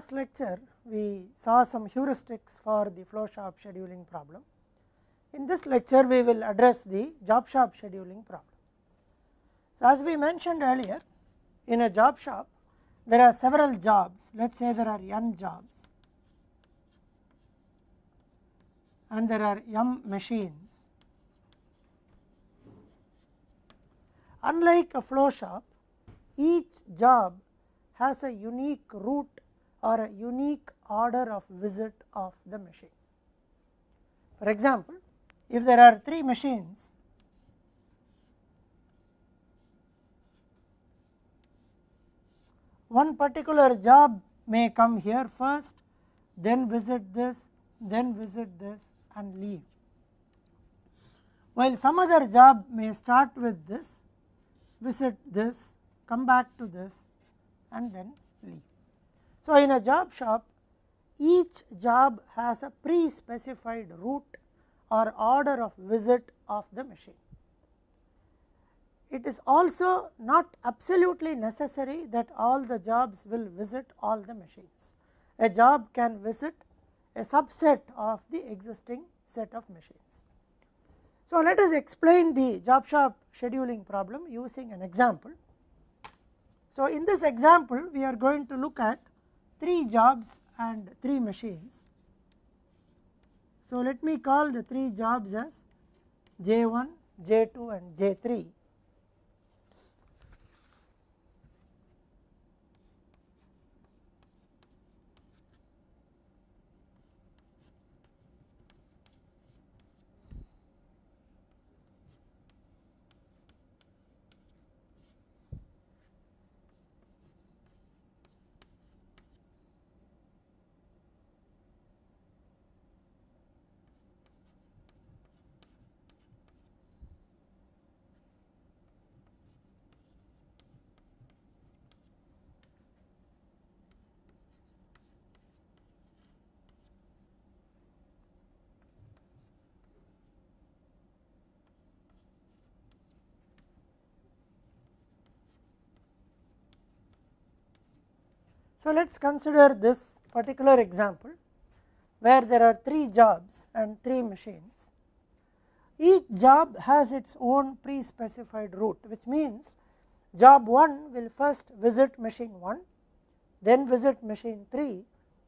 last lecture we saw some heuristics for the flow shop scheduling problem. In this lecture we will address the job shop scheduling problem. So, as we mentioned earlier, in a job shop there are several jobs, let us say there are n jobs and there are m machines. Unlike a flow shop, each job has a unique route or a unique order of visit of the machine. For example, if there are 3 machines, one particular job may come here first, then visit this and leave, while some other job may start with this, visit this, come back to this and then leave. So, in a job shop each job has a pre-specified route or order of visit of the machine. It is also not absolutely necessary that all the jobs will visit all the machines. A job can visit a subset of the existing set of machines. So, let us explain the job shop scheduling problem using an example. So, in this example we are going to look at 3 jobs and 3 machines. So, let me call the 3 jobs as J1, J2 and J3. So, let us consider this particular example where there are 3 jobs and 3 machines. Each job has its own pre-specified route, which means job 1 will first visit machine 1, then visit machine 3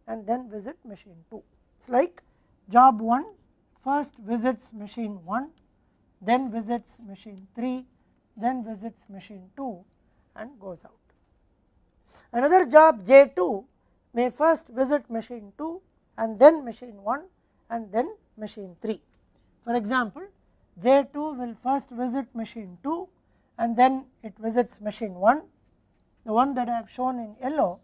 and then visit machine 2. It is like job 1 first visits machine 1, then visits machine 3, then visits machine 2 and goes out. Another job J2 may first visit machine 2 and then machine 1 and then machine 3. For example, J2 will first visit machine 2 and then it visits machine 1. The one that I have shown in yellow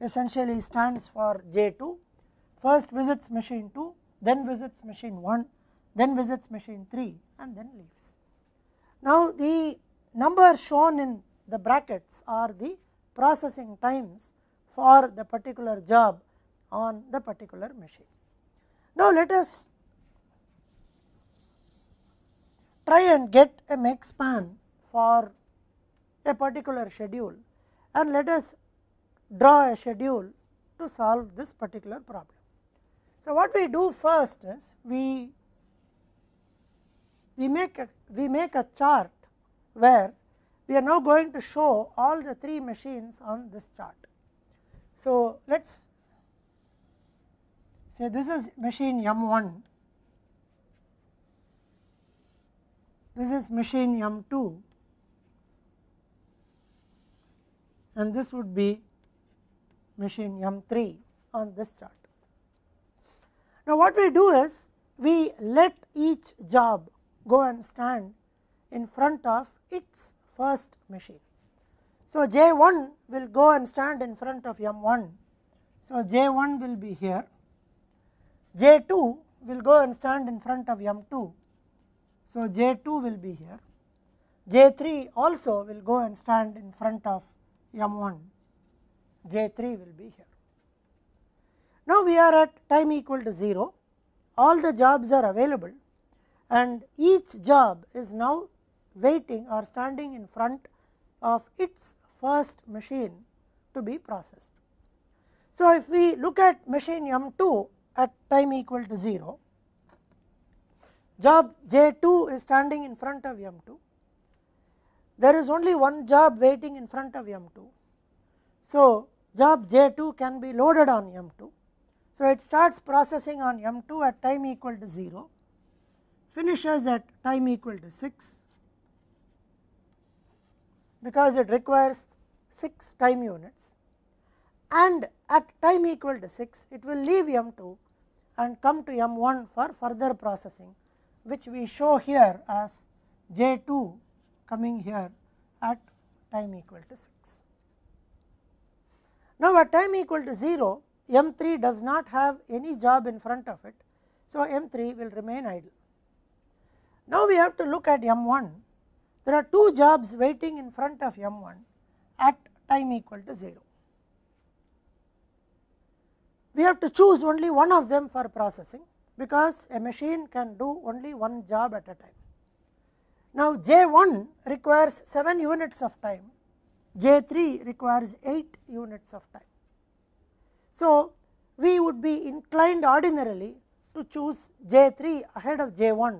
essentially stands for J2, first visits machine 2, then visits machine 1, then visits machine 3 and then leaves. Now, the numbers shown in the brackets are the processing times for the particular job on the particular machine. Now, let us try and get a make span for a particular schedule and let us draw a schedule to solve this particular problem. So, what we do first is we make a chart where we are now going to show all the 3 machines on this chart. So, let us say this is machine M1, this is machine M2 and this would be machine M3 on this chart. Now, what we do is we let each job go and stand in front of its first machine. So, J1 will go and stand in front of M1. So, J1 will be here, J2 will go and stand in front of M2. So, J2 will be here, J3 also will go and stand in front of M1, J3 will be here. Now, we are at time equal to 0, all the jobs are available and each job is now waiting or standing in front of its first machine to be processed. So, if we look at machine M2 at time equal to 0, job J2 is standing in front of M2, there is only one job waiting in front of M2. So, job J2 can be loaded on M2. So, it starts processing on M2 at time equal to 0, finishes at time equal to 6, because it requires 6 time units, and at time equal to 6 it will leave M2 and come to M1 for further processing, which we show here as J2 coming here at time equal to 6. Now, at time equal to 0, M3 does not have any job in front of it, so M3 will remain idle. Now, we have to look at M1. There are 2 jobs waiting in front of M1 at time equal to 0. We have to choose only one of them for processing, because a machine can do only one job at a time. Now, J1 requires 7 units of time, J3 requires 8 units of time. So, we would be inclined ordinarily to choose J3 ahead of J1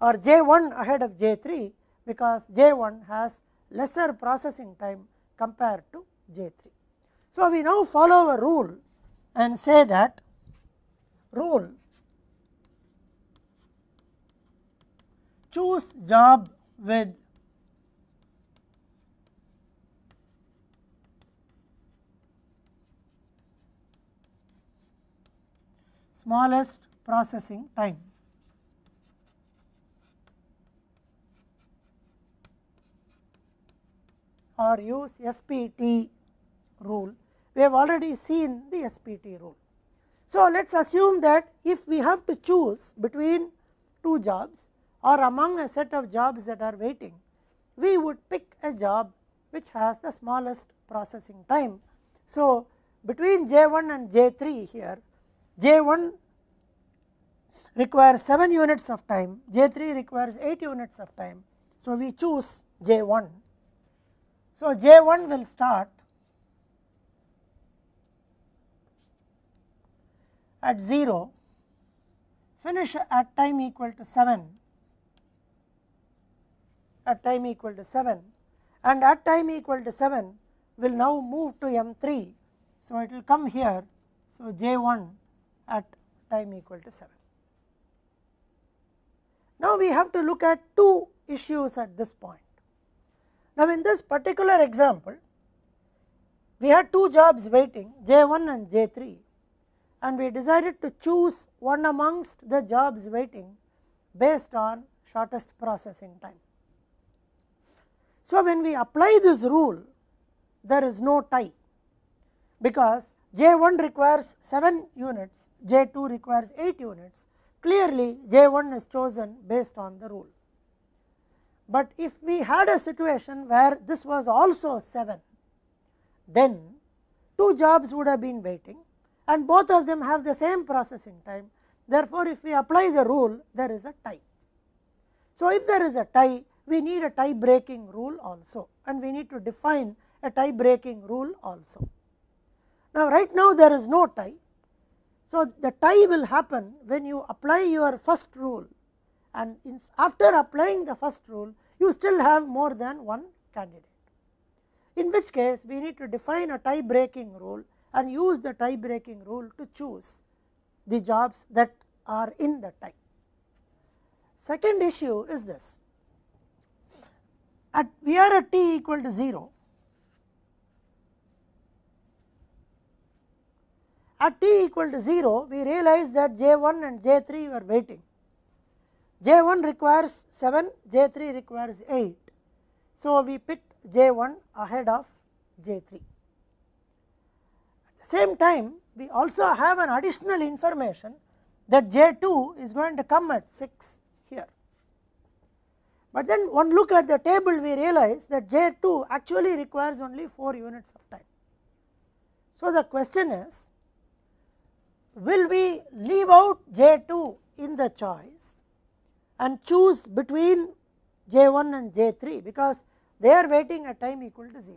or J1 ahead of J3, because J1 has lesser processing time compared to J3. So, we now follow a rule and say that rule choose job with smallest processing time. Or use SPT rule. We have already seen the SPT rule. So, let us assume that if we have to choose between 2 jobs or among a set of jobs that are waiting, we would pick a job which has the smallest processing time. So, between J1 and J3 here, J1 requires 7 units of time, J3 requires 8 units of time. So, we choose J1. So, J1 will start at 0, finish at time equal to 7, at time equal to 7, and at time equal to 7 will now move to M3. So, it will come here. So, J1 at time equal to 7. Now, we have to look at 2 issues at this point. Now, in this particular example, we had 2 jobs waiting, J1 and J3, and we decided to choose one amongst the jobs waiting based on shortest processing time. So, when we apply this rule, there is no tie, because J1 requires 7 units, J2 requires 8 units. Clearly, J1 is chosen based on the rule. But if we had a situation where this was also 7, then 2 jobs would have been waiting and both of them have the same processing time. Therefore, if we apply the rule, there is a tie. So, if there is a tie, we need a tie breaking rule also, and we need to define a tie breaking rule also. Now, right now there is no tie. So, the tie will happen when you apply your first rule, and after applying the first rule, you still have more than one candidate, in which case we need to define a tie breaking rule and use the tie breaking rule to choose the jobs that are in the tie. Second issue is this: we are at t equal to 0. At t equal to 0, we realize that J1 and J3 were waiting. J1 requires 7, J3 requires 8. So, we picked J1 ahead of J3. At the same time, we also have an additional information that J2 is going to come at 6 here. But then one look at the table, we realize that J2 actually requires only 4 units of time. So, the question is, will we leave out J2 in the choice and choose between J1 and J3, because they are waiting at time equal to 0.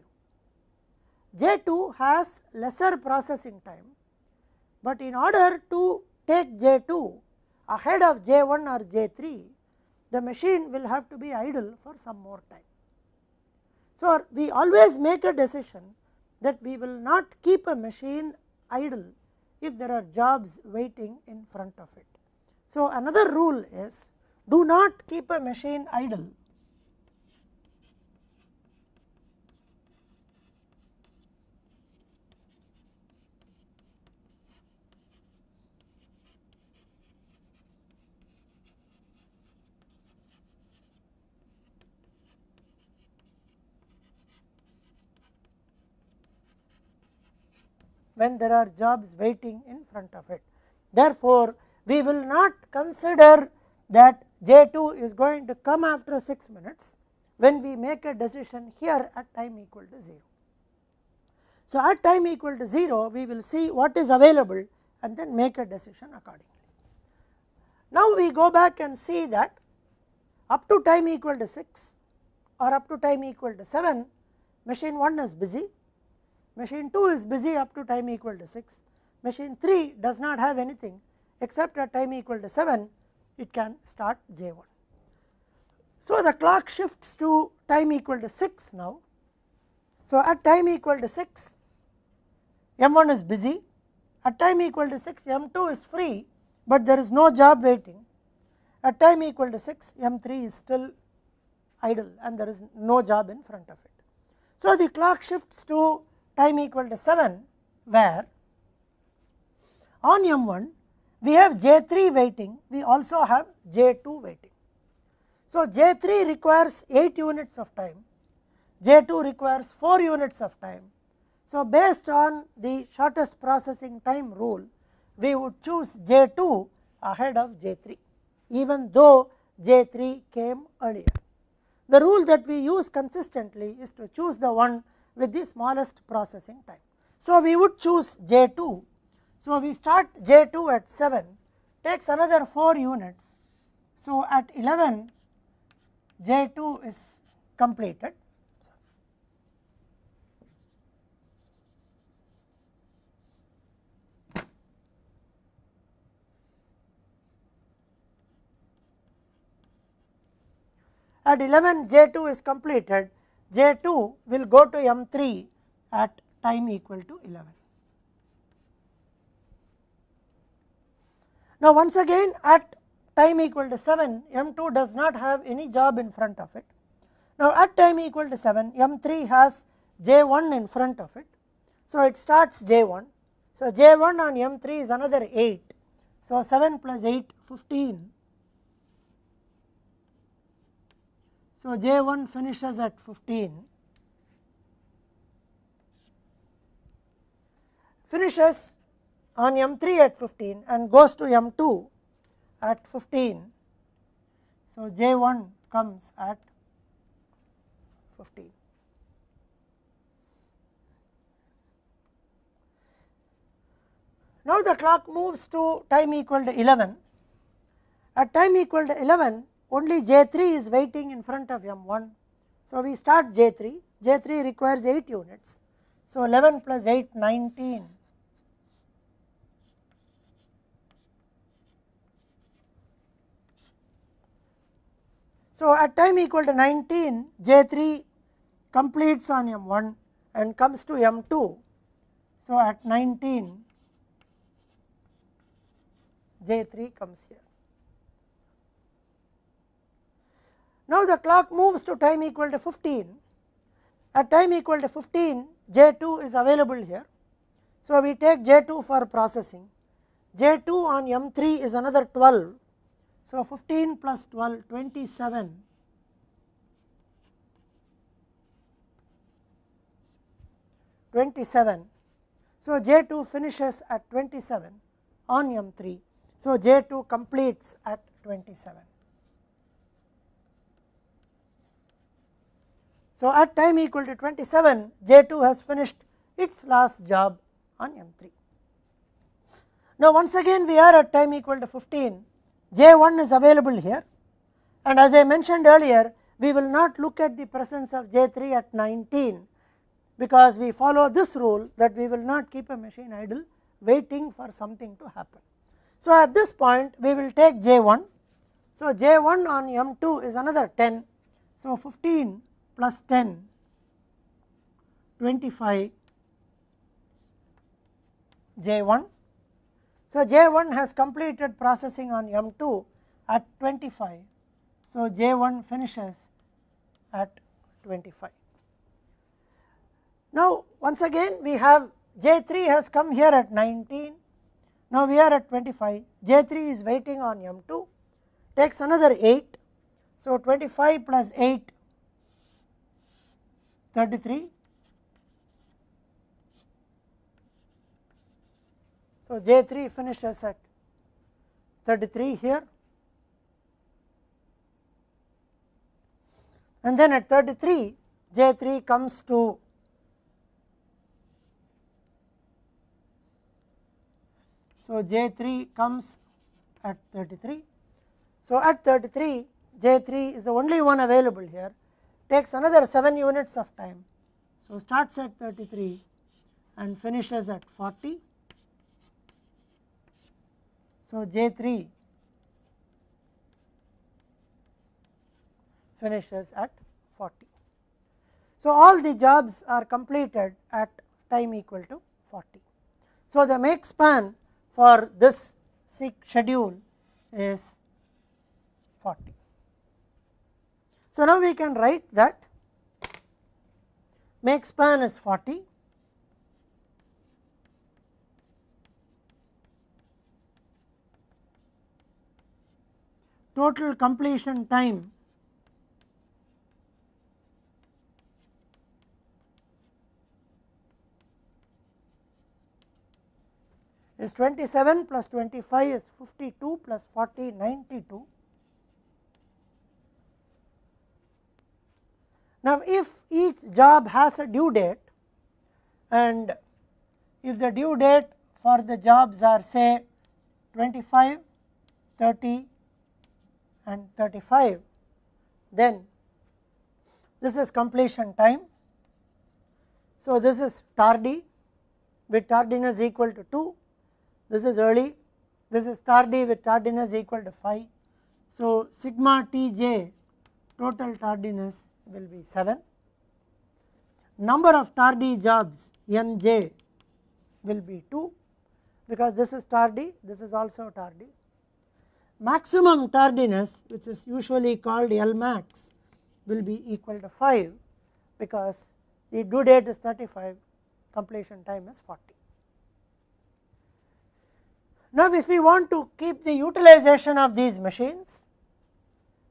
J2 has lesser processing time, but in order to take J2 ahead of J1 or J3, the machine will have to be idle for some more time. So, we always make a decision that we will not keep a machine idle if there are jobs waiting in front of it. So, another rule is do not keep a machine idle when there are jobs waiting in front of it. Therefore, we will not consider that J2 is going to come after 6 minutes when we make a decision here at time equal to 0. So, at time equal to 0, we will see what is available and then make a decision accordingly. Now, we go back and see that up to time equal to 6 or up to time equal to 7, machine 1 is busy, machine 2 is busy up to time equal to 6, machine 3 does not have anything except at time equal to 7, it can start J1. So, the clock shifts to time equal to 6 now. So, at time equal to 6, M1 is busy, at time equal to 6, M2 is free, but there is no job waiting. At time equal to 6, M3 is still idle and there is no job in front of it. So, the clock shifts to time equal to 7, where on M1 we have J3 waiting, we also have J2 waiting. So, J3 requires 8 units of time, J2 requires 4 units of time. So, based on the shortest processing time rule, we would choose J2 ahead of J3, even though J3 came earlier. The rule that we use consistently is to choose the one with the smallest processing time. So, we would choose J2. So, we start J2 at 7, takes another 4 units. So, at 11 J2 is completed. At 11 J2 is completed, J2 will go to M3 at time equal to 11. Now, once again at time equal to 7, M2 does not have any job in front of it. Now, at time equal to 7, M3 has J1 in front of it. So, it starts J1. So, J1 on M3 is another 8. So, 7 plus 8, 15. So, J1 finishes at 15, finishes on M3 at 15 and goes to M2 at 15. So, J1 comes at 15. Now, the clock moves to time equal to 11. At time equal to 11, only J3 is waiting in front of M1. So, we start J3, J3 requires 8 units. So, 11 plus 8, 19. So, at time equal to 19, J3 completes on M1 and comes to M2. So, at 19, J3 comes here. Now, the clock moves to time equal to 15. At time equal to 15, J2 is available here. So, we take J2 for processing. J2 on M3 is another 12. So, 15 plus 12, 27. So, J2 finishes at 27 on M3. So, J2 completes at 27. So, at time equal to 27, J2 has finished its last job on M3. Now, once again we are at time equal to 15, J1 is available here, and as I mentioned earlier, we will not look at the presence of J3 at 19. because we follow this rule that we will not keep a machine idle waiting for something to happen. So, at this point we will take J1. So, J1 on M2 is another 10. So, 15 plus 10, 25 J1. So, J1 has completed processing on M2 at 25. So, J1 finishes at 25. Now, once again we have J3 has come here at 19. Now, we are at 25. J3 is waiting on M2, takes another 8. So, 25 plus 8, 33. So, J3 finishes at 33 here, and then at 33 J3 comes to J3 comes at 33. So, at 33 J3 is the only one available here, takes another 7 units of time. So, starts at 33 and finishes at 40. So, J3 finishes at 40. So, all the jobs are completed at time equal to 40. So, the make span for this schedule is 40. So, now we can write that make span is 40, total completion time is 27 plus 25 is 52 plus 40 92. Now, if each job has a due date, and if the due date for the jobs are say 25, 30 and 35, then this is completion time. So, this is tardy with tardiness equal to 2, this is early, this is tardy with tardiness equal to 5. So, sigma Tj total tardiness will be 7. Number of tardy jobs Nj will be 2, because this is tardy, this is also tardy. Maximum tardiness, which is usually called Lmax, will be equal to 5, because the due date is 35, completion time is 40. Now, if we want to keep the utilization of these machines,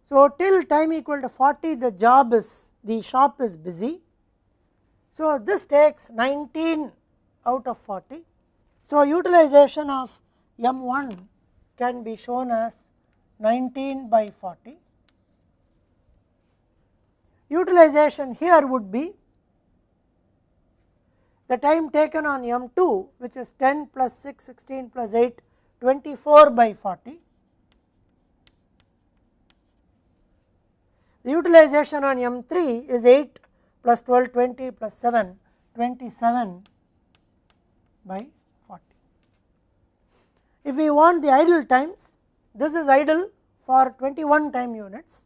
so till time equal to 40 the shop is busy. So, this takes 19 out of 40. So, utilization of M1 can be shown as 19 by 40. Utilization here would be the time taken on M2, which is 10 plus 6, 16 plus 8, 24 by 40. The utilization on M3 is 8 plus 12, 20 plus 7, 27 by 40. If we want the idle times, this is idle for 21 time units,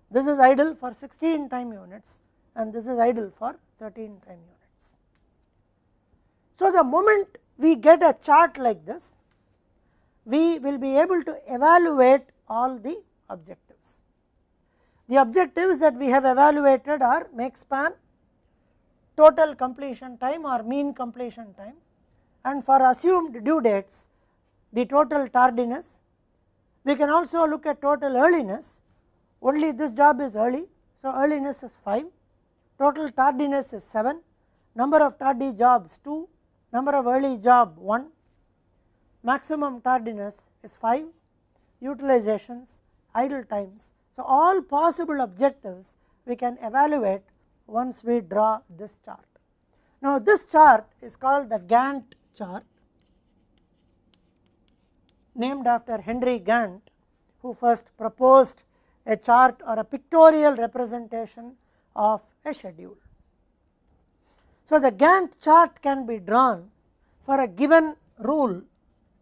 this is idle for 16 time units, and this is idle for 13 time units. So, the moment we get a chart like this, we will be able to evaluate all the objectives. The objectives that we have evaluated are make span, total completion time or mean completion time, and for assumed due dates the total tardiness. We can also look at total earliness, only this job is early, so earliness is 5, total tardiness is 7, number of tardy jobs 2, number of early job 1, maximum tardiness is 5, utilizations, idle times. So, all possible objectives we can evaluate once we draw this chart. Now, this chart is called the Gantt chart, named after Henry Gantt, who first proposed a chart or a pictorial representation of a schedule. So, the Gantt chart can be drawn for a given rule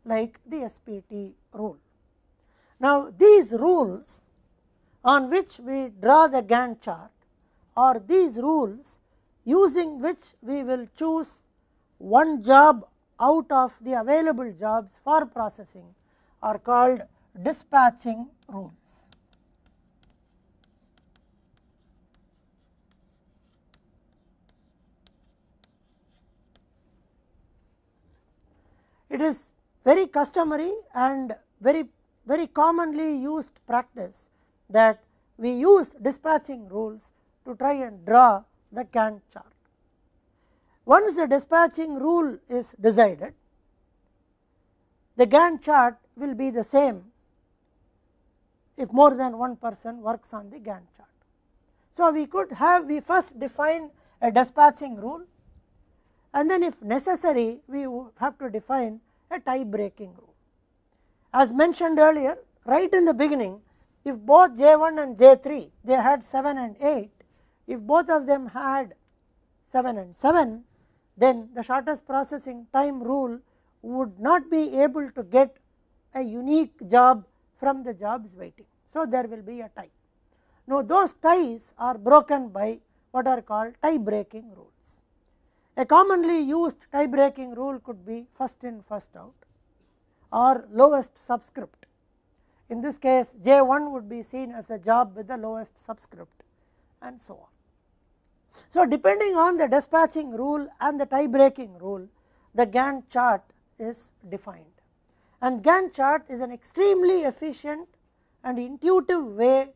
like the SPT rule. Now, these rules on which we draw the Gantt chart are these rules using which we will choose one job out of the available jobs for processing are called dispatching rules. It is very customary and very commonly used practice that we use dispatching rules to try and draw the Gantt chart. Once the dispatching rule is decided, the Gantt chart will be the same if more than one person works on the Gantt chart. So, we first define a dispatching rule, and then if necessary we have to define a tie breaking rule. As mentioned earlier, right in the beginning, if both J1 and J3 they had 7 and 8, if both of them had 7 and 7, then the shortest processing time rule would not be able to get a unique job from the jobs waiting. So, there will be a tie. Now, those ties are broken by what are called tie breaking rules. A commonly used tie breaking rule could be first in first out or lowest subscript. In this case, J1 would be seen as a job with the lowest subscript and so on. So, depending on the dispatching rule and the tie breaking rule, the Gantt chart is defined, and Gantt chart is an extremely efficient and intuitive way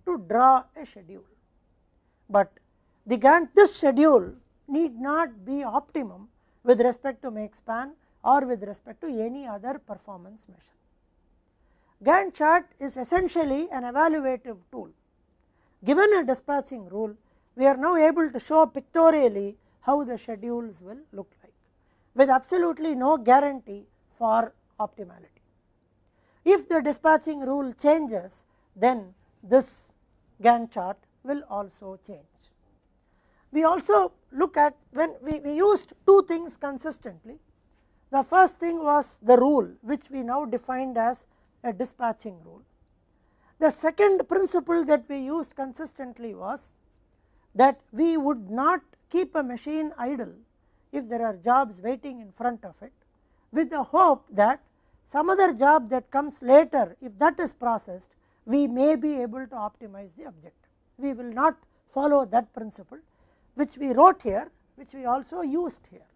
to draw a schedule. But this schedule need not be optimum with respect to make span or with respect to any other performance measure. Gantt chart is essentially an evaluative tool. Given a dispatching rule, we are now able to show pictorially how the schedules will look like, with absolutely no guarantee for optimality. If the dispatching rule changes, then this Gantt chart will also change. We also look at when we used two things consistently. The first thing was the rule, which we now defined as a dispatching rule. The second principle that we used consistently was that we would not keep a machine idle if there are jobs waiting in front of it, with the hope that some other job that comes later, if that is processed, we may be able to optimize the objective. We will not follow that principle, which we wrote here, which we also used here.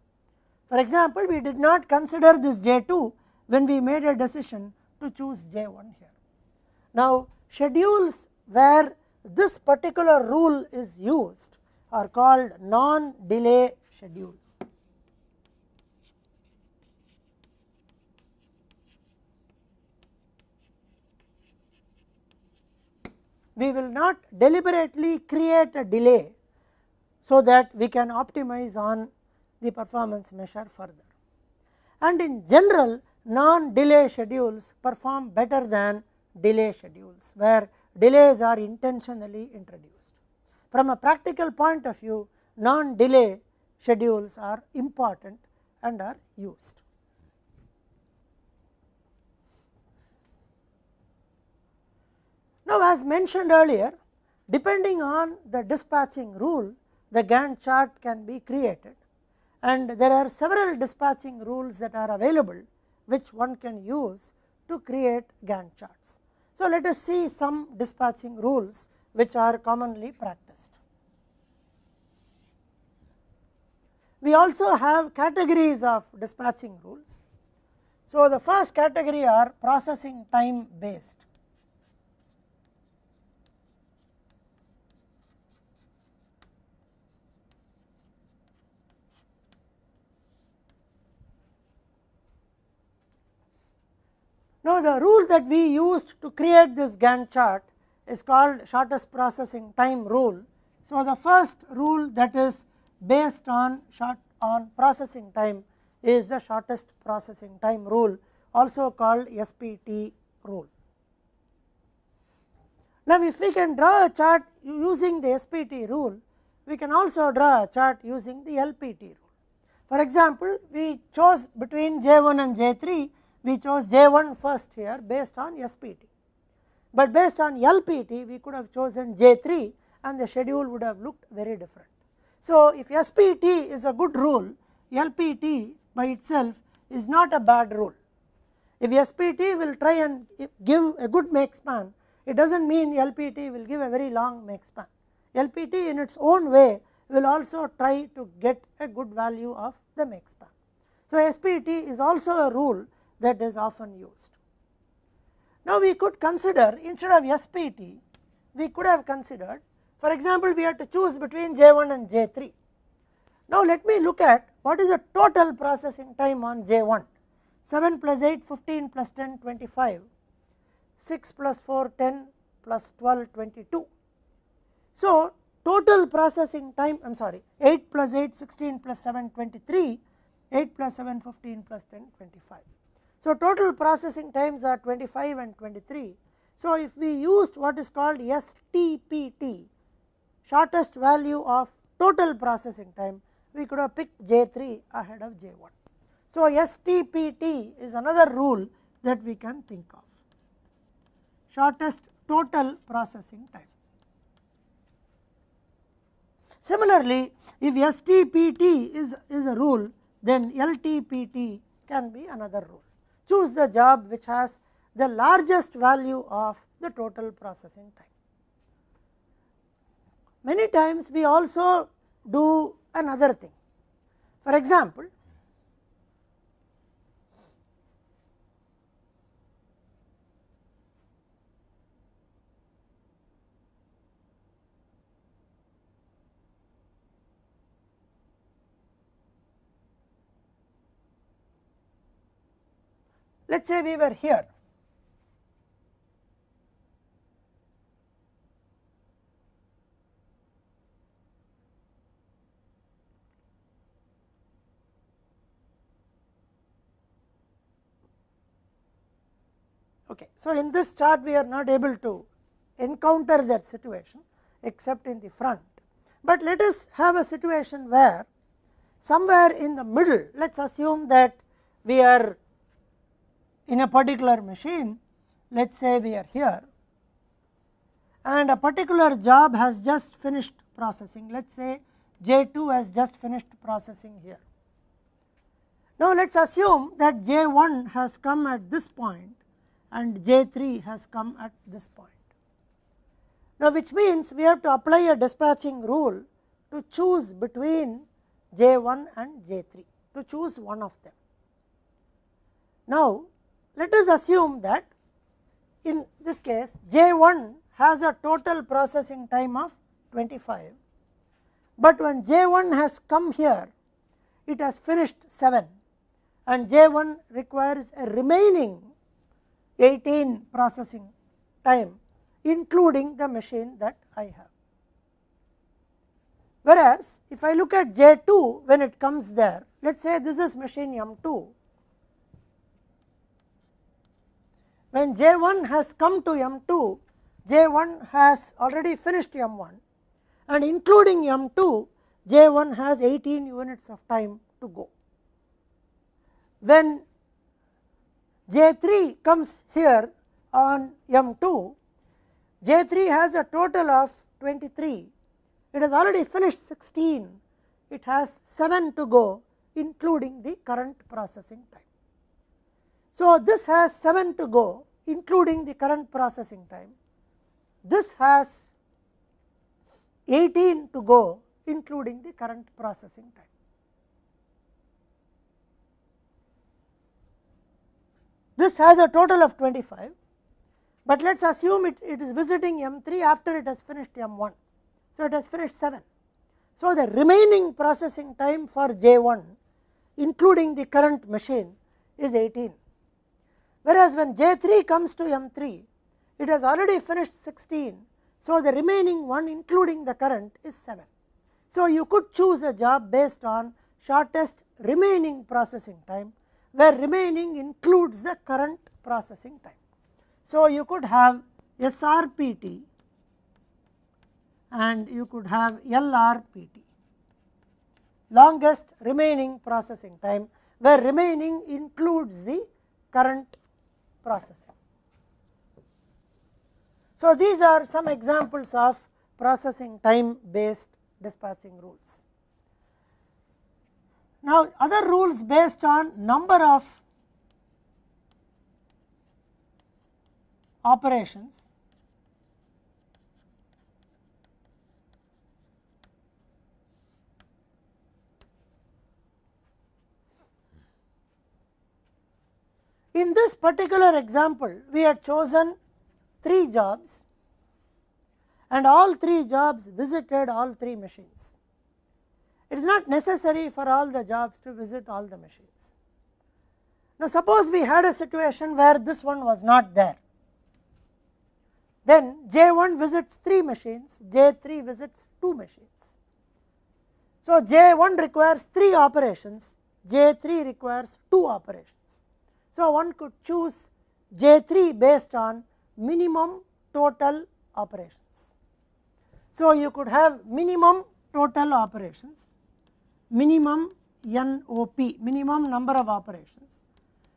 For example, we did not consider this J2 when we made a decision to choose J1 here. Now, schedules where this particular rule is used are called non-delay schedules. We will not deliberately create a delay so that we can optimize on the performance measure further. And in general, non-delay schedules perform better than delay schedules, where delays are intentionally introduced. From a practical point of view, non-delay schedules are important and are used. Now, as mentioned earlier, depending on the dispatching rule, the Gantt chart can be created, and there are several dispatching rules that are available which one can use to create Gantt charts. So, let us see some dispatching rules which are commonly practiced. We also have categories of dispatching rules. So, the first category are processing time based. Now, the rule that we used to create this Gantt chart is called shortest processing time rule. So, the first rule that is based on processing time is the shortest processing time rule, also called SPT rule. Now, if we can draw a chart using the SPT rule, we can also draw a chart using the LPT rule. For example, we chose between J1 and J3, we chose J1 first here based on SPT, but based on LPT we could have chosen J3 and the schedule would have looked very different. So, if SPT is a good rule, LPT by itself is not a bad rule. If SPT will try and give a good make span, it does not mean LPT will give a very long make span. LPT in its own way will also try to get a good value of the make span. So, SPT is also a rule that is often used. Now, we could consider instead of SPT, we could have considered, for example, we have to choose between J1 and J3. Now, let me look at what is the total processing time on J1. 7 plus 8, 15 plus 10, 25, 6 plus 4, 10 plus 12, 22. So, total processing time, I am sorry, 8 plus 8, 16 plus 7, 23, 8 plus 7, 15 plus 10, 25. So, total processing times are 25 and 23. So, if we used what is called STPT, shortest value of total processing time, we could have picked J3 ahead of J1. So, STPT is another rule that we can think of, shortest total processing time. Similarly, if STPT is a rule, then LTPT can be another rule. Choose the job which has the largest value of the total processing time. Many times we also do another thing. For example, let us say we were here, okay. So, in this chart we are not able to encounter that situation except in the front, but let us have a situation where somewhere in the middle, let us assume that we are in a particular machine, let us say we are here and a particular job has just finished processing, let us say J2 has just finished processing here. Now, let us assume that J1 has come at this point and J3 has come at this point. Now, which means we have to apply a dispatching rule to choose between J1 and J3, to choose one of them. Now, let us assume that in this case J1 has a total processing time of 25, but when J1 has come here, it has finished 7 and J1 requires a remaining 18 processing time including the machine that I have. Whereas, if I look at J2 when it comes there, let us say this is machine M2. When J1 has come to M2, J1 has already finished M1 and including M2, J1 has 18 units of time to go. When J3 comes here on M2, J3 has a total of 23, it has already finished 16, it has 7 to go including the current processing time. So, this has 7 to go including the current processing time, this has 18 to go including the current processing time. This has a total of 25, but let us assume it is visiting M3 after it has finished M1. So, it has finished 7. So, the remaining processing time for J1 including the current machine is 18, whereas when J3 comes to M3, it has already finished 16. So, the remaining one including the current is 7. So, you could choose a job based on shortest remaining processing time, where remaining includes the current processing time. So, you could have SRPT and you could have LRPT, longest remaining processing time, where remaining includes the current processing. So, these are some examples of processing time based dispatching rules. Now, other rules based on number of operations in this particular example, we had chosen 3 jobs and all 3 jobs visited all 3 machines. It is not necessary for all the jobs to visit all the machines. Now, suppose we had a situation where this one was not there, then J1 visits 3 machines, J3 visits 2 machines. So, J1 requires 3 operations, J3 requires 2 operations. So, one could choose J3 based on minimum total operations. So, you could have minimum total operations, minimum NOP, minimum number of operations.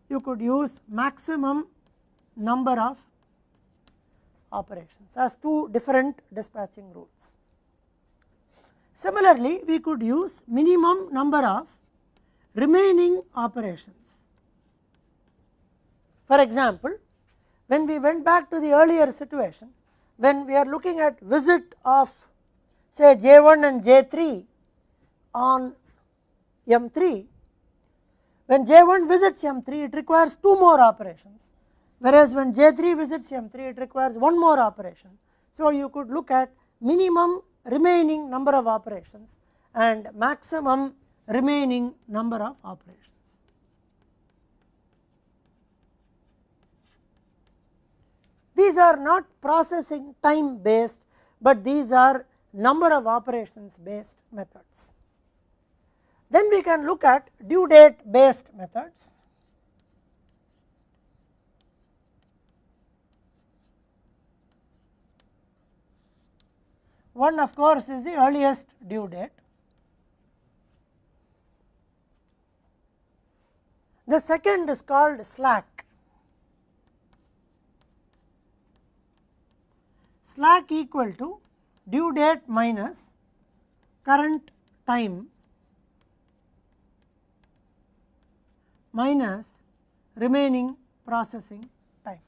You could use maximum number of operations as 2 different dispatching rules. Similarly, we could use minimum number of remaining operations. For example, when we went back to the earlier situation, when we are looking at visit of say J1 and J3 on M3, when J1 visits M3, it requires 2 more operations, whereas when J3 visits M3, it requires 1 more operation. So, you could look at minimum remaining number of operations and maximum remaining number of operations. These are not processing time based, but these are number of operations based methods. Then we can look at due date based methods. One of course is the earliest due date. The second is called slack. Slack equal to due date minus current time minus remaining processing time.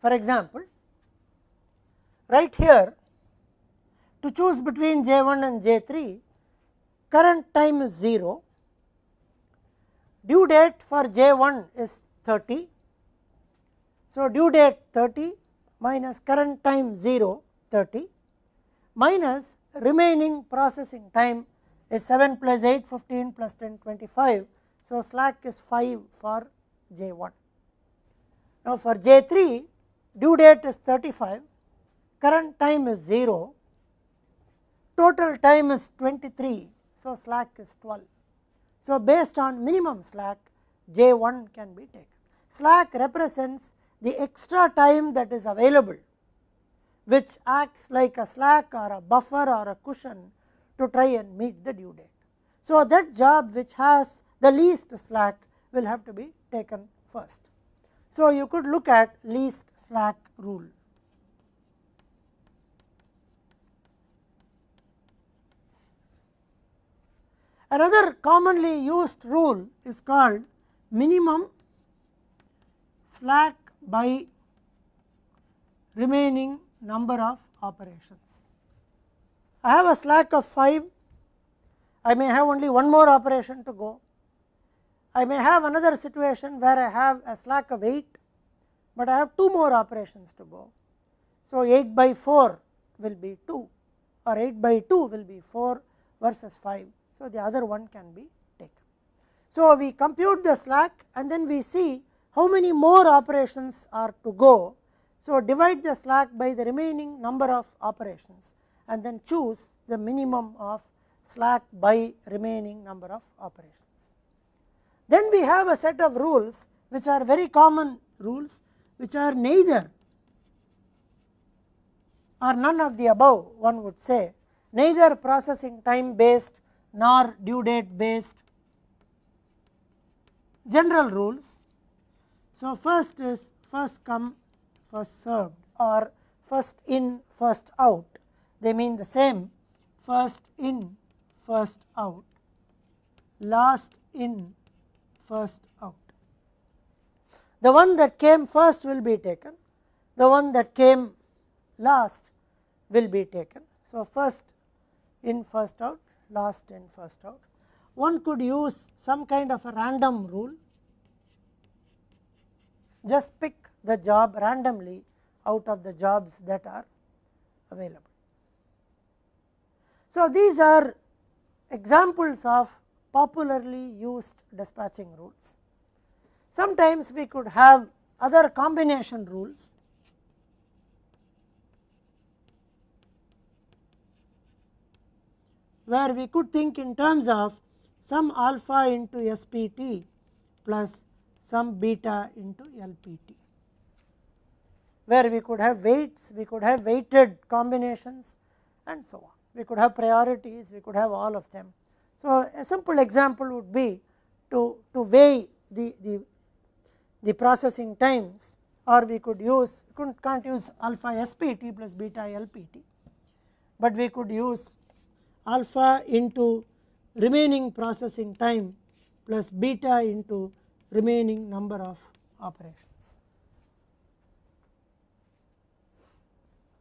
For example, right here to choose between J1 and J3, current time is 0, due date for J1 is 30. So, due date 30 minus current time 0, 30 minus remaining processing time is 7 plus 8, 15 plus 10, 25. So, slack is 5 for J1. Now, for J3 due date is 35, current time is 0, total time is 23. So, slack is 12. So, based on minimum slack, J1 can be taken. Slack represents the extra time that is available, which acts like a slack or a buffer or a cushion to try and meet the due date. So, that job which has the least slack will have to be taken first. So, you could look at least slack rule. Another commonly used rule is called minimum slack by remaining number of operations. I have a slack of 5, I may have only 1 more operation to go. I may have another situation where I have a slack of 8, but I have 2 more operations to go. So, 8 by 4 will be 2 or 8 by 2 will be 4 versus 5. So, the other one can be taken. So, we compute the slack and then we see how many more operations are to go. So, divide the slack by the remaining number of operations and then choose the minimum of slack by remaining number of operations. Then we have a set of rules which are very common rules, which are neither or none of the above, one would say, neither processing time based nor due date based. General rules. So, first is first come first served or first in first out, they mean the same, first in first out, last in first out. The one that came first will be taken, the one that came last will be taken. So, first in first out, last in first out. One could use some kind of a random rule, just pick the job randomly out of the jobs that are available. So, these are examples of popularly used dispatching rules. Sometimes we could have other combination rules, where we could think in terms of some alpha into SPT plus some beta into LPT, where we could have weights, we could have weighted combinations and so on. We could have priorities, we could have all of them. So, a simple example would be to weigh the processing times, or we could use, can't use alpha SPT plus beta LPT, but we could use alpha into remaining processing time plus beta into remaining number of operations,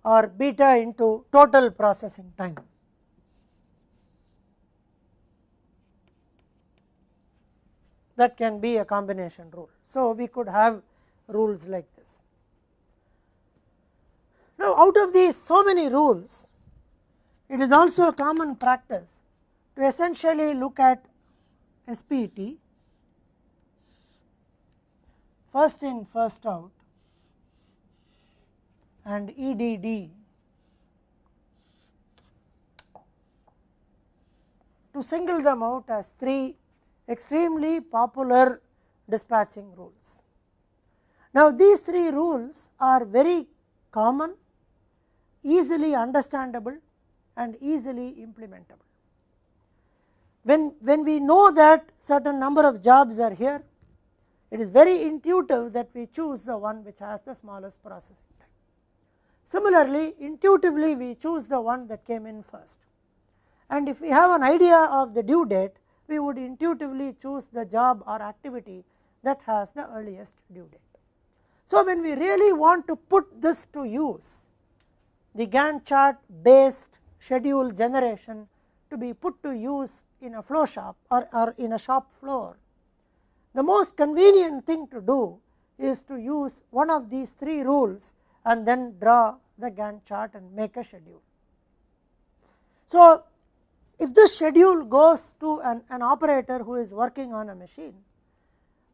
or beta into total processing time. That can be a combination rule. So, we could have rules like this. Now, out of these so many rules, it is also a common practice to essentially look at SPT, first in first out, and EDD to single them out as three extremely popular dispatching rules. Now, these three rules are very common, easily understandable and easily implementable. When we know that certain number of jobs are here, it is very intuitive that we choose the one which has the smallest processing time. Similarly, intuitively we choose the one that came in first, and if we have an idea of the due date, we would intuitively choose the job or activity that has the earliest due date. So, when we really want to put this to use, the Gantt chart based schedule generation to be put to use in a flow shop or in a shop floor, the most convenient thing to do is to use one of these three rules and then draw the Gantt chart and make a schedule. So, if this schedule goes to an operator who is working on a machine,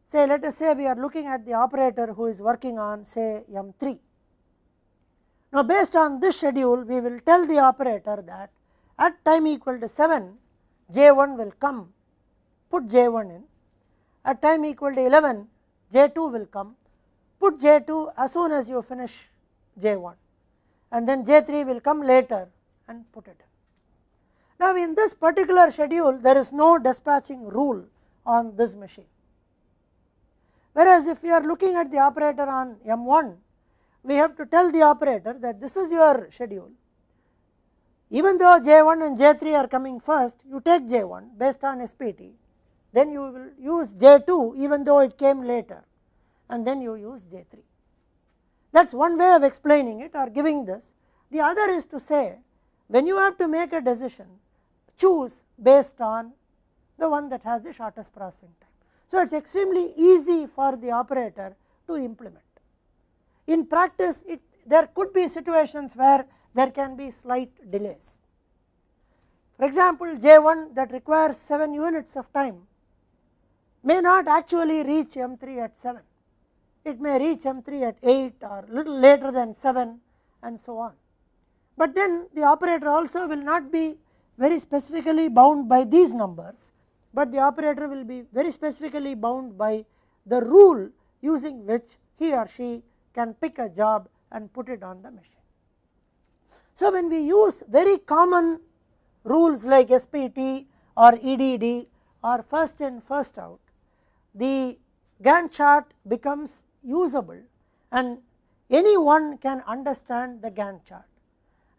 say let us say we are looking at the operator who is working on say M3. Now, based on this schedule, we will tell the operator that at time equal to 7, J1 will come, put J1 in, at time equal to 11, J2 will come, put J2 as soon as you finish J1, and then J3 will come later and put it in. Now, in this particular schedule, there is no dispatching rule on this machine, whereas if we are looking at the operator on M1, we have to tell the operator that this is your schedule. Even though J1 and J3 are coming first, you take J1 based on SPT, then you will use J2 even though it came later, and then you use J3. That is one way of explaining it or giving this. The other is to say, when you have to make a decision, choose based on the one that has the shortest processing time. So, it is extremely easy for the operator to implement. In practice, there could be situations where there can be slight delays. For example, J1 that requires 7 units of time may not actually reach M3 at 7, it may reach M3 at 8 or little later than 7 and so on. But then the operator also will not be very specifically bound by these numbers, but the operator will be very specifically bound by the rule using which he or she can pick a job and put it on the machine. So, when we use very common rules like SPT or EDD or first in first out, the Gantt chart becomes usable and anyone can understand the Gantt chart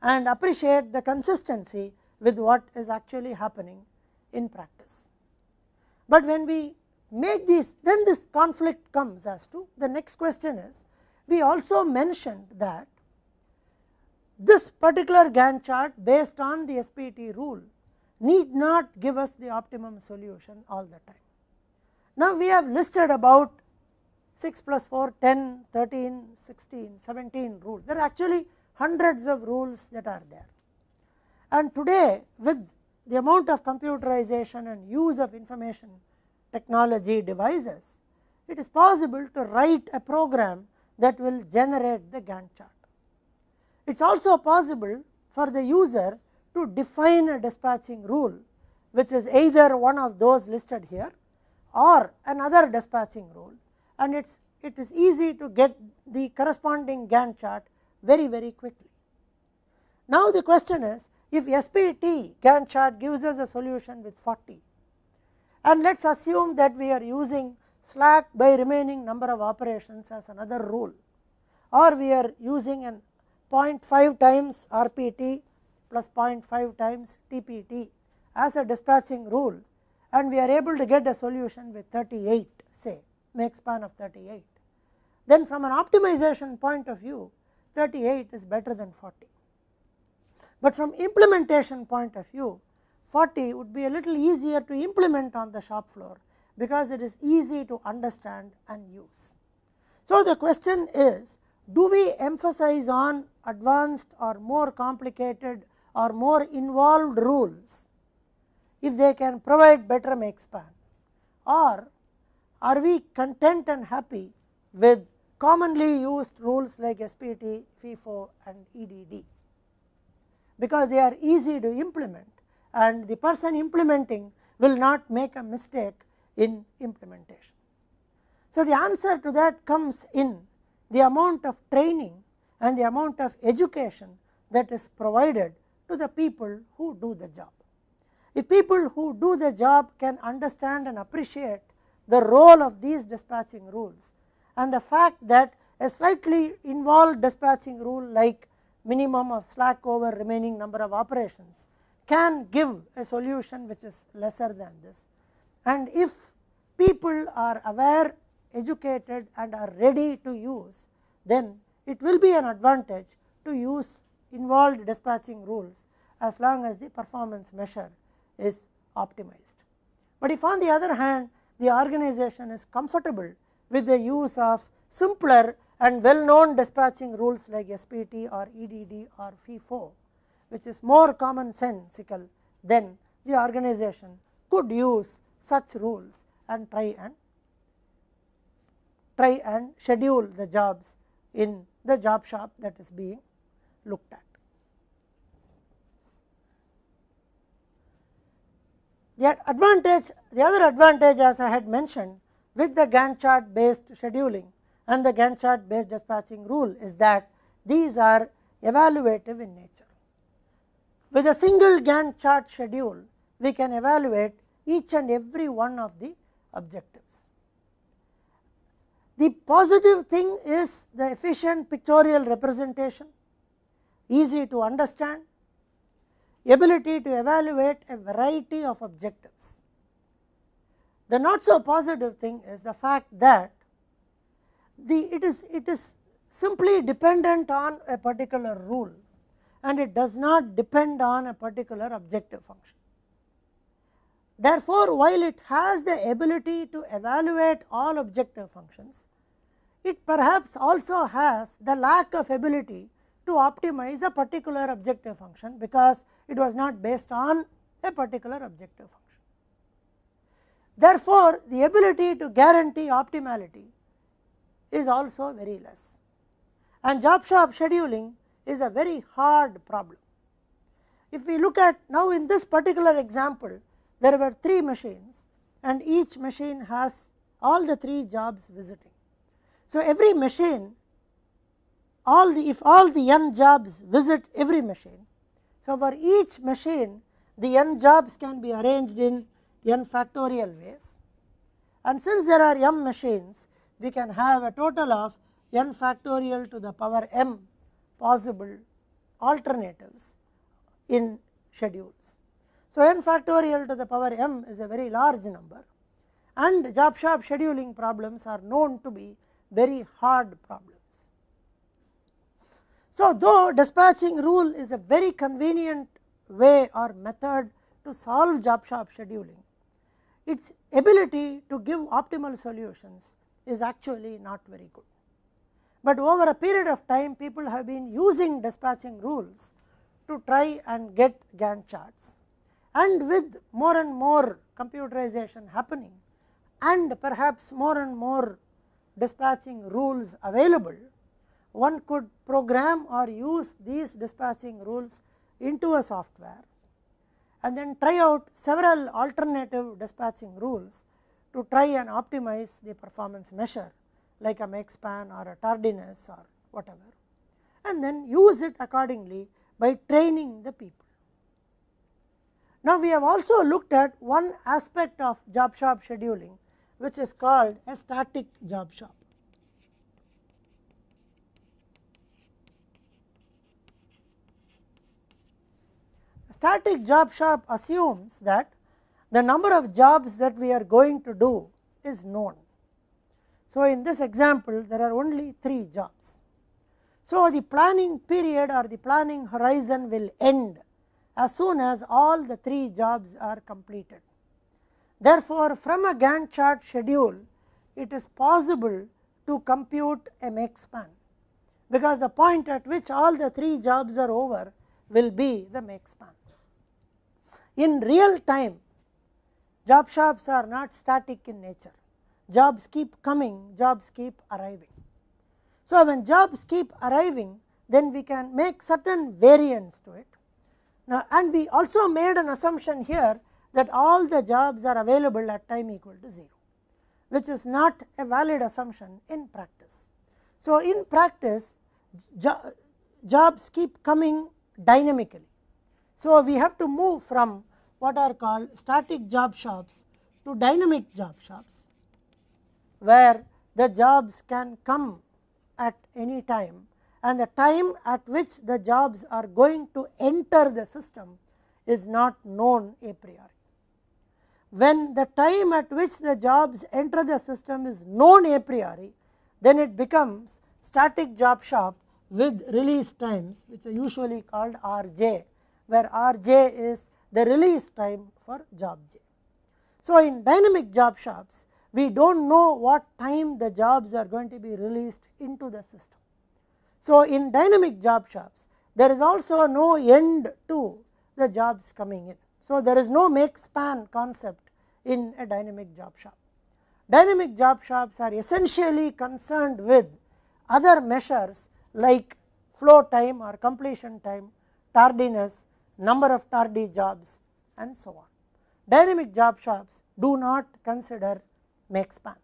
and appreciate the consistency with what is actually happening in practice. But when we make these, then this conflict comes as to the next question is, we also mentioned that this particular Gantt chart based on the SPT rule need not give us the optimum solution all the time. Now, we have listed about 6 plus 4, 10, 13, 16, 17 rules. There are actually hundreds of rules that are there. And today, with the amount of computerization and use of information technology devices, it is possible to write a program that will generate the Gantt chart. It is also possible for the user to define a dispatching rule, which is either one of those listed here or another dispatching rule, and it is easy to get the corresponding Gantt chart very quickly. Now, the question is, if SPT Gantt chart gives us a solution with 40, and let us assume that we are using slack by remaining number of operations as another rule, or we are using an 0.5 times RPT plus 0.5 times TPT as a dispatching rule, and we are able to get a solution with 38, say make span of 38, then from an optimization point of view 38 is better than 40. But from implementation point of view, 40 would be a little easier to implement on the shop floor because it is easy to understand and use. So, the question is, do we emphasize on advanced or more complicated or more involved rules if they can provide better make span, or are we content and happy with commonly used rules like SPT, FIFO and EDD, because they are easy to implement and the person implementing will not make a mistake in implementation. So, the answer to that comes in the amount of training and the amount of education that is provided to the people who do the job. If people who do the job can understand and appreciate the role of these dispatching rules, and the fact that a slightly involved dispatching rule like minimum of slack over remaining number of operations can give a solution which is lesser than this, and if people are aware, educated and are ready to use, then it will be an advantage to use involved dispatching rules as long as the performance measure is optimized. But if on the other hand the organization is comfortable with the use of simpler and well known dispatching rules like SPT or EDD or FIFO, which is more commonsensical, then the organization could use such rules and try and schedule the jobs in the job shop that is being looked at. The other advantage, as I had mentioned, with the Gantt chart based scheduling and the Gantt chart based dispatching rule is that these are evaluative in nature. With a single Gantt chart schedule, we can evaluate each and every one of the objectives. The positive thing is the efficient pictorial representation, easy to understand, ability to evaluate a variety of objectives. The not so positive thing is the fact that it is simply dependent on a particular rule and it does not depend on a particular objective function. Therefore, while it has the ability to evaluate all objective functions, it perhaps also has the lack of ability to optimize a particular objective function because it was not based on a particular objective function. Therefore, the ability to guarantee optimality is also very less, and job shop scheduling is a very hard problem. If we look at now in this particular example, there were 3 machines and each machine has all the 3 jobs visiting. So, every machine if all the n jobs visit every machine, so for each machine the n jobs can be arranged in n factorial ways, and since there are m machines, we can have a total of n factorial to the power m possible alternatives in schedules. So, n factorial to the power m is a very large number, and job shop scheduling problems are known to be very hard problems. So, though dispatching rule is a very convenient way or method to solve job shop scheduling, its ability to give optimal solutions is actually not very good. But over a period of time, people have been using dispatching rules to try and get Gantt charts, and with more and more computerization happening and perhaps more and more dispatching rules available, one could program or use these dispatching rules into a software and then try out several alternative dispatching rules to try and optimize the performance measure, like a make span or a tardiness or whatever, and then use it accordingly by training the people. Now, we have also looked at one aspect of job shop scheduling, which is called a static job shop. Static job shop assumes that the number of jobs that we are going to do is known. So, in this example there are only 3 jobs. So, the planning period or the planning horizon will end as soon as all the 3 jobs are completed. Therefore, from a Gantt chart schedule, it is possible to compute a make span, because the point at which all the 3 jobs are over will be the make span. In real time, job shops are not static in nature. Jobs keep coming, jobs keep arriving. So, when jobs keep arriving, then we can make certain variants to it. Now, and we also made an assumption here that all the jobs are available at time equal to 0, which is not a valid assumption in practice. So, in practice, jobs keep coming dynamically. So, we have to move from what are called static job shops to dynamic job shops, where the jobs can come at any time, and the time at which the jobs are going to enter the system is not known a priori. When the time at which the jobs enter the system is known a priori, then it becomes static job shop with release times, which are usually called Rj, where Rj is the release time for job j. So, in dynamic job shops, we do not know what time the jobs are going to be released into the system. So, in dynamic job shops, there is also no end to the jobs coming in. So, there is no make span concept in a dynamic job shop. Dynamic job shops are essentially concerned with other measures like flow time or completion time, tardiness, number of tardy jobs, and so on. Dynamic job shops do not consider make span.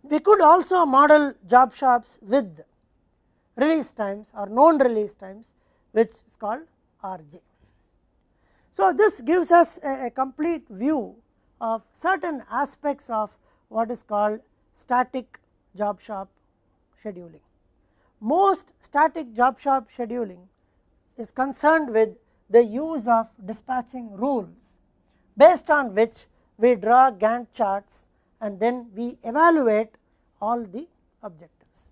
We could also model job shops with release times or known release times, which is called Rj. So, this gives us a complete view of certain aspects of what is called static job shop scheduling. Most static job shop scheduling is concerned with the use of dispatching rules, based on which we draw Gantt charts and then we evaluate all the objectives.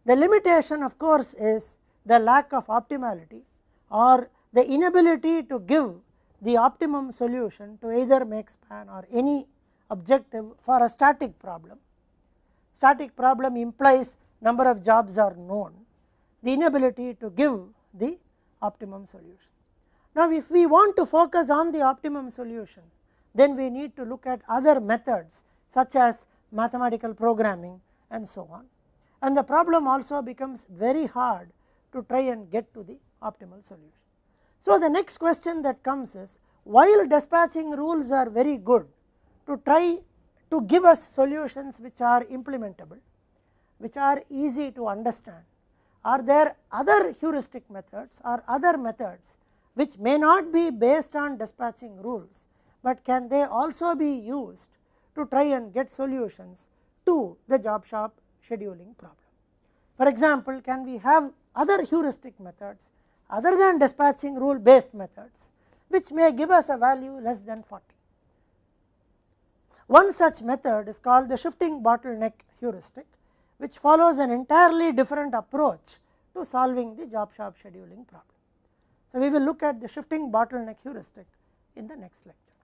The limitation, of course, is the lack of optimality or the inability to give the optimum solution to either make span or any objective for a static problem. Static problem implies number of jobs are known, the inability to give the optimum solution. Now, if we want to focus on the optimum solution, then we need to look at other methods such as mathematical programming and so on, and the problem also becomes very hard to try and get to the optimal solution. So, the next question that comes is, while dispatching rules are very good to try to give us solutions which are implementable, which are easy to understand? Are there other heuristic methods or other methods which may not be based on dispatching rules, but can they also be used to try and get solutions to the job shop scheduling problem? For example, can we have other heuristic methods other than dispatching rule based methods which may give us a value less than 40? One such method is called the shifting bottleneck heuristic, which follows an entirely different approach to solving the job shop scheduling problem. So, we will look at the shifting bottleneck heuristic in the next lecture.